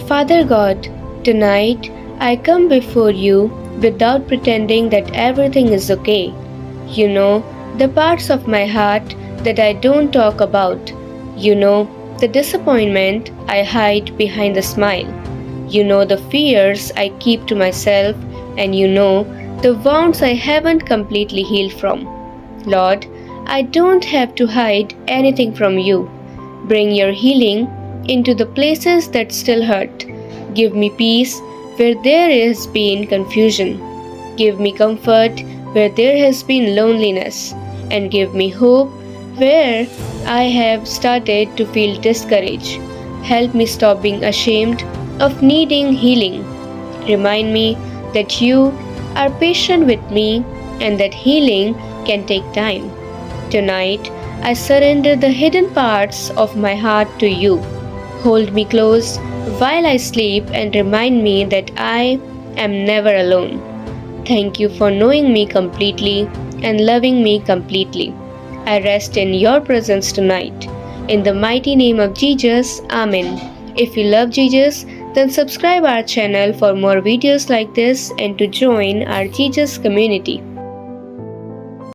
Father God, tonight I come before you without pretending that everything is okay. You know, the parts of my heart that I don't talk about. You know, the disappointment I hide behind the smile. You know, the fears I keep to myself. And you know, the wounds I haven't completely healed from. Lord, I don't have to hide anything from you. Bring your healing into the places that still hurt. Give me peace where there has been confusion. Give me comfort where there has been loneliness. And give me hope where I have started to feel discouraged. Help me stop being ashamed of needing healing. Remind me that you are patient with me and that healing can take time. Tonight, I surrender the hidden parts of my heart to you. Hold me close while I sleep and remind me that I am never alone. Thank you for knowing me completely and loving me completely. I rest in your presence tonight. In the mighty name of Jesus, Amen. If you love Jesus, then subscribe our channel for more videos like this and to join our Jesus community.